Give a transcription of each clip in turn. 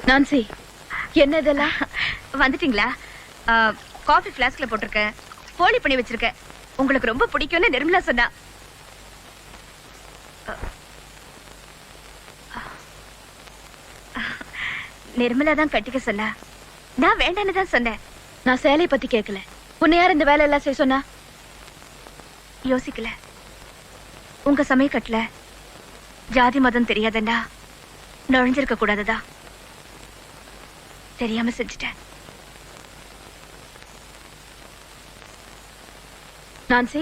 Nancy, என்ன இதெல்லாம்? வந்துட்டீங்களா? காஃபி ஃபிளாஸ்க்ல போட்டிருக்கேன், போலி பண்ணி வச்சிருக்கேன். உங்களுக்கு ரொம்ப பிடிக்கும்னு நிர்மலா சொன்னா. நிர்மலா தான் கட்டிக்க சொன்னா. நான் வேண்டான்னு தான் சொன்னேன். நான் சேலையை பத்தி கேட்கல. உன்னை யார் இந்த வேலை எல்லாம் செய்ய சொன்னா? யோசிக்கல. உங்க சமயக்கட்டுல ஜாதி மதம் தெரியாதண்டா நுழைஞ்சிருக்க கூடாதுதா. தெரியாம செஞ்சுட்டேன். நான்சி,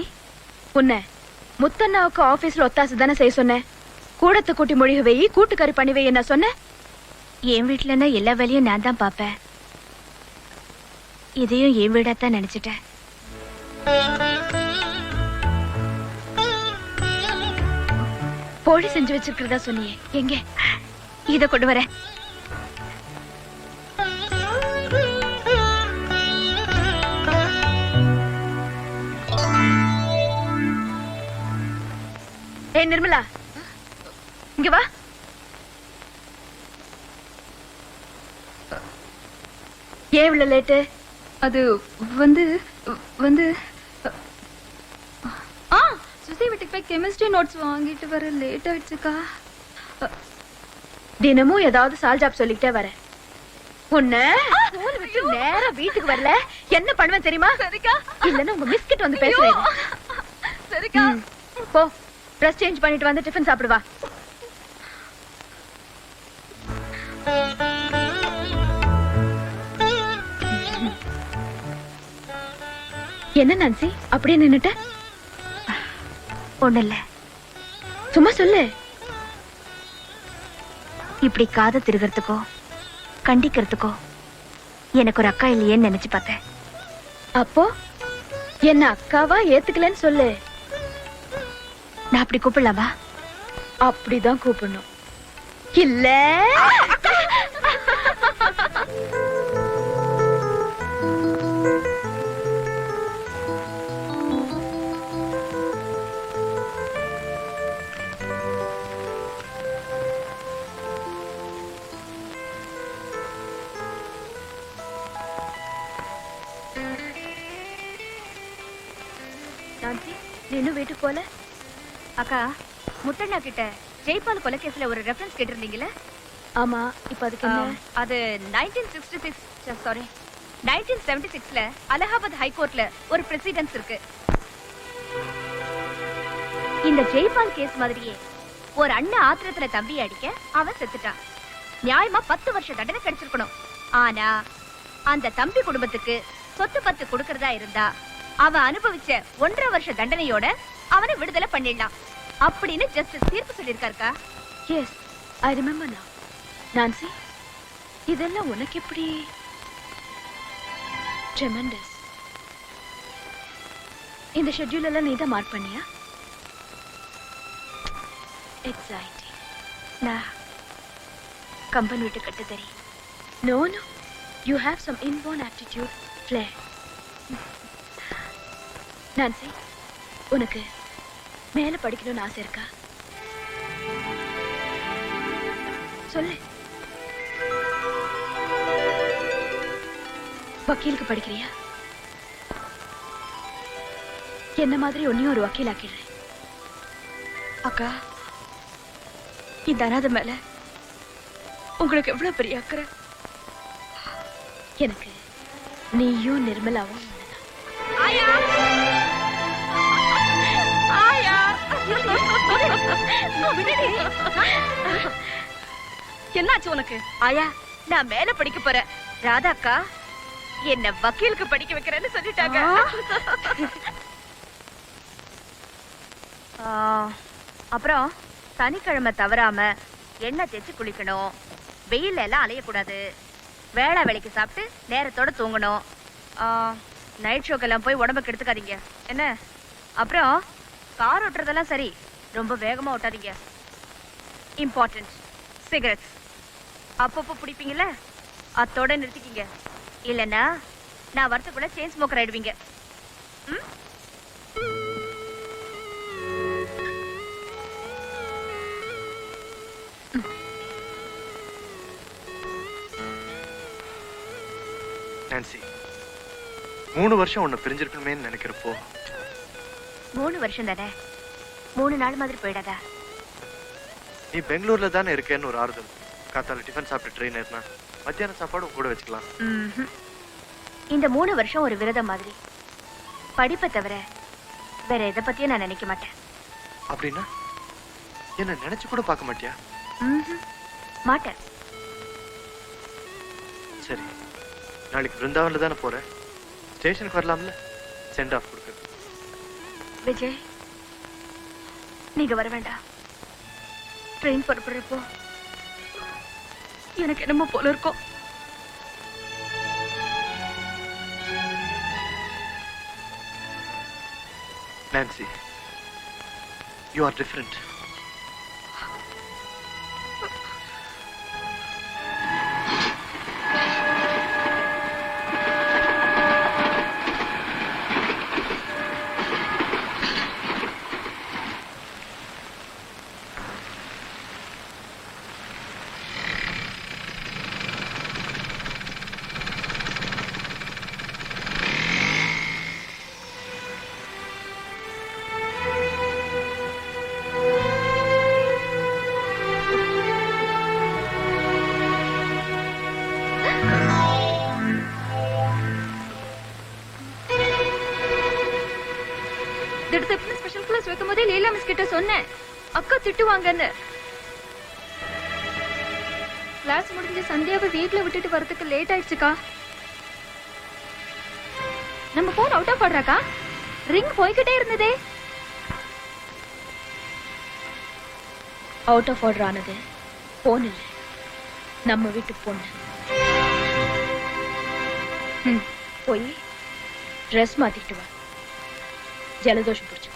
உன்னை முத்தண்ணாவுக்கு ஆபீஸ்ல ஒத்தாசு தானே செய்ய சொன்னேன். கூடத்தை கூட்டி மொழிக வை, கூட்டுக்கறி பண்ணி வை என்ன சொன்ன? என் வீட்டுலன்னா எல்லா வேலையும் நான் தான் பாப்பேன். இதையும் என் வீடாத்தான் நினைச்சிட்டேன். போலி செஞ்சு வச்சிருக்கிறதா சொன்னியே, எங்க? இத கொண்டு வர. ஏய் நிர்மலா, இங்க வா. ஏன் இவ்வளவு லேட்டு? அது வந்து வந்து சுசி வீட்டுக்கு போய் கெமிஸ்ட்ரி நோட்ஸ் வாங்கிட்டு வர லேட் ஆயிடுச்சுக்கா. தினமும் ஏதாவது சால் ஜாப் சொல்லிக்கிட்டே வர. உன்னை ஸ்கூல் விட்டு நேரா வீட்டுக்கு வரல என்ன பண்ணுவேன் தெரியுமா? சரிக்கா. இல்லன்னா உங்க மிஸ்கிட் வந்து பேசுறேன். சரிக்கா. போ, ட்ரெஸ் சேஞ்ச் பண்ணிட்டு வந்து டிஃபன் சாப்பிடுவா. என்ன நான்சி அப்படியே நின்னுட்ட? ஒண்ணு இல்ல. சும்மா சொல்லு. இப்படி காதை திருகிறதுக்கோ கண்டிக்கிறதுக்கோ எனக்கு ஒரு அக்கா இல்லையேன்னு நினைச்சு பார்த்தேன். அப்போ என்ன அக்காவா ஏத்துக்கலன்னு சொல்லு. நான் அப்படி கூப்பிடலாமா? அப்படிதான் கூப்பிடணும். இல்ல நான்சி, நீ இன்னும் வீட்டுக்கு போல? அக்கா, முத்தண்ணா கிட்ட ஜெய்பால் கொலைகேஸ்ல ஒரு ரெஃபரன்ஸ் கேட்டிருந்தீங்கல்ல? ஆமா, இப்ப அதுக்கு என்ன? அது 1976ல அலகாபாத் ஹைகோர்ட்ல ஒரு பிரசிடென்ஸ் இருக்கு. இந்த ஜெய்பால் கேஸ் மாதிரியே ஒரு அண்ணன் ஆத்திரத்துல தம்பி அடிக்க அவன் செத்துட்டான். நியாயமா 10 வருஷம் தண்டனை கிடைச்சிருக்கணும். ஆனா அந்த தம்பி குடும்பத்துக்கு சொத்து 10 கொடுக்கறதா இருந்தா அவன் அனுபவிச்ச 1.5 வருஷ தண்டனையோட அவனை விடுதலை பண்ணிடலாம் அப்படின்னு ஜஸ்டிஸ் தீர்ப்பு சொல்லியிருக்காருக்கா. எஸ், ஐ ரிமெம்பர் நவ. நான்சி, இதெல்லாம் உனக்கு எப்படி? ட்ரெமெண்டஸ். இந்த ஷெட்யூல் எல்லாம் நீதான் மார்க் பண்ணியா? எக்ஸைட்டிங். நான் கம்பெனி விட்டு கட்டு தரி. No no, you have some inborn attitude, flair. Nancy, உனக்கு மேல படிக்கணும்னு ஆசை இருக்கா? சொல்லு. வக்கீலுக்கு படிக்கிறியா? என்ன மாதிரி ஒன்னையும் ஒரு வக்கீல் ஆக்கிடுறேன். அக்கா, இந்த அனாதை மேல உங்களுக்கு எவ்வளவு பெரிய அக்கறை. எனக்கு நீயும் நிர்மலாவும் என்னாச்சு உனக்கு? ஆயா, நான் மேல படிக்க போறேன். ராதா அக்கா என்ன வக்கீலுக்கு படிக்க வைக்கிறேன்னு சொல்லிட்டாங்க. அப்புறம் சனிக்கிழமை தவறாம எண்ணெய் தேய்ச்சி குளிக்கணும். வெயில்ல எல்லாம் அலையக்கூடாது. வேளா வேலைக்கு சாப்பிட்டு நேரத்தோட தூங்கணும். நைட் ஷோக்கெல்லாம் போய் உடம்பு கெடுத்துக்காதீங்க என்ன? அப்புறம் கார் ஓட்டுறதெல்லாம் சரி, ரொம்ப வேகமா ஓட்டாதீங்க. இம்பார்ட்டன்ட், சிகரெட்ஸ் அப்பப்போ பிடிப்பீங்கல்ல, அத்தோட நிறுத்திக்கிங்க. இல்லைன்னா நான் வரத்துக்குள்ள செயின் ஸ்மோக்கர் ஆயிடுவீங்க. நான்சி 3 வருஷம் உன்னை பிரிஞ்சிருக்கணுமே நினைக்கிறப்போ 3 வருஷம் தானே 3 நாள் மாதிரி போயிடாதா? நீ பெங்களூர்ல தானே இருக்கேன்னு ஒரு ஆறுதல். காத்தால டிஃபன் சாப்பிட்டு ட்ரெயின் ஏறினா மத்தியான சாப்பாடு கூட வச்சுக்கலாம். இந்த 3 வருஷம் ஒரு விரதம் மாதிரி. படிப்பை தவிர வேற எதை பத்தியும் நான் நினைக்க மாட்டேன். அப்படின்னா என்ன நினைச்சு கூட பார்க்க மாட்டியா? மாட்டேன். சரி, நாளைக்கு பிருந்தாவன்ல தானே போற. ஸ்டேஷனுக்கு வரலாம்ல, சென்ட் ஆஃப் கொடுக்க. விஜய், நீங்க வர வேண்டாம். ட்ரெயின் புறப்படுறப்போ எனக்கு என்னமோ போல இருக்கும். Nancy, you are different. திடீர்னு ஸ்பெஷல் கிளாஸ் வைக்கும்போதே லீலா மிஸ் கிட்ட சொன்னேன், அக்கா திட்டுவாங்கன்னு. கிளாஸ் முடிஞ்சு சந்தியாவை வீட்ல விட்டுட்டு வரதுக்கு லேட் ஆயிடுச்சுக்கா. நம்ம போன் அவுட் ஆஃப் ஆடுறாக்கா. ரிங் போய்கிட்டே இருந்ததே. அவுட் ஆஃப் ஆர்டர் ஆனது போன் இல்ல, நம்ம வீட்டு பொண்ணு. போய் ட்ரெஸ் மாத்திட்டு வா, ஜலதோஷம் பிடிச்சு.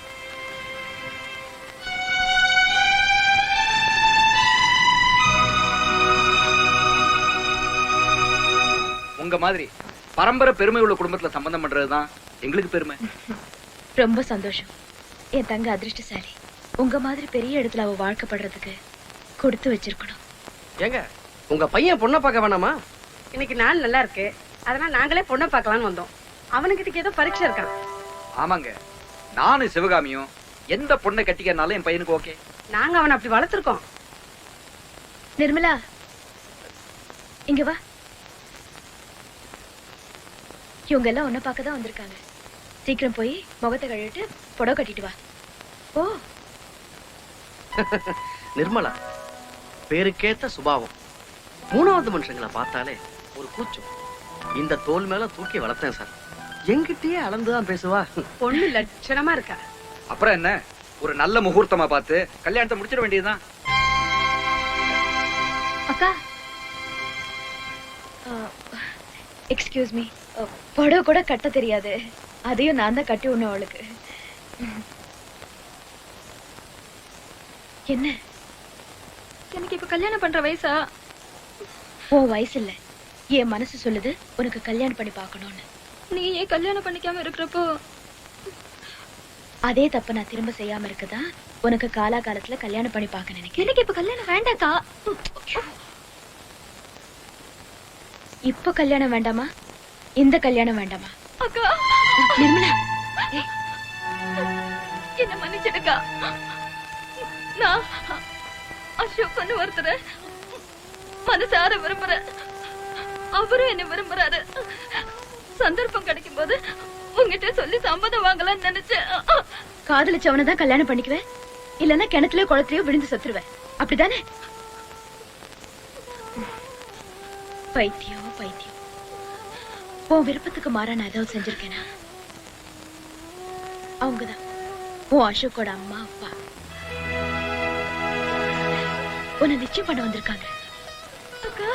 உங்க மாதிரி பரம்பரை பெருமை உள்ள குடும்பத்துல சம்பந்தம் பண்றதுதான் எங்களுக்கு பெருமை. ரொம்ப சந்தோஷம். என் தங்க அதிர்ஷ்டசாலி. உங்க மாதிரி பெரிய இடத்துல அவ வாழ்க்கப்படுறதுக்கு கொடுத்து வச்சிருக்கணும். ஏங்க, உங்க பையன் பொண்ணை பார்க்க வேணாமா? இன்னைக்கு நாள் நல்லா இருக்கு, அதனால நாங்களே பொண்ணை பார்க்கலாம்னு வந்தோம். அவனுக்கு ஏதோ பரீட்சை இருக்கான். ஆமாங்க, நானும் சிவகாமியும் எந்த பொண்ணை கட்டிக்கிறனாலும் என் பையனுக்கு ஓகே. நாங்க அவனை அப்படி வளர்த்திருக்கோம். நிர்மலா, இங்க வா. இவங்க எல்லாம் உன்னை பார்க்க தான் வந்திருக்காங்க. சீக்கிரம் போய் முகத்தை கழுவிட்டு புடவை கட்டிட்டு வா. ஓ, நிர்மலா பேருக்கேத்த சுபாவம். 3வது மனுஷங்களை பார்த்தாலே ஒரு கூச்சம். இந்த தோல் மேல தூக்கி வளர்த்தேன் சார். எங்கிட்டயே அளந்துதான் பேசுவா. பொண்ணு லட்சணமா இருக்கா. அப்புறம் என்ன, ஒரு நல்ல முகூர்த்தமா பார்த்து கல்யாணத்தை முடிச்சிட வேண்டியதுதான். அக்கா, எக்ஸ்கியூஸ் மீ, புடவை கூட கட்ட தெரியாது. அதையும் நான் தான் கட்டி விடணும் அவளுக்கு. என்ன, எனக்கு இப்ப கல்யாணம் பண்ற வயசா? உன் வயசு இல்ல, என் மனசு சொல்லுது உனக்கு கல்யாணம் பண்ணி பார்க்கணும்னு. நீ ஏன் கல்யாணம் பண்ணிக்காம இருக்கிறப்போ அதே தப்ப நான் திரும்ப செய்யாம இருக்கதா உனக்கு காலாகாலத்துல கல்யாணம் பண்ணி பார்க்க நினைக்கிறேன். எனக்கு இப்ப கல்யாணம் வேண்டாக்கா. இப்ப கல்யாணம் வேண்டாமா? இந்த கல்யாணம் வேண்டாமா? அக்கா, நிர்மலா, என்ன மன்னிச்சிடுக்கா. நான் அசோக் பண்ண ஒருத்தர மனசார விரும்புறேன். அவரும் என்ன விரும்புறாரு. சந்தர்ப்பம் கிடைக்கும் போது உங்ககிட்ட சொல்லி சம்மதம் வாங்கலாம்னு நினைச்சேன். காதலிச்சவனை தான் கல்யாணம் பண்ணிக்குவேன், இல்லன்னா கிணத்துலயோ குளத்துலயோ விழுந்து செத்துருவேன். அப்படிதானே? பைத்தியம் பைத்தியம். உன் விருப்பத்துக்கு மாறா நான் ஏதாவது செஞ்சிருக்கேனா? அவங்கதான் உன் அசோக்கோட அம்மா அப்பா உன்னை நிச்சயம் பண்ண வந்திருக்காங்க. அக்கா,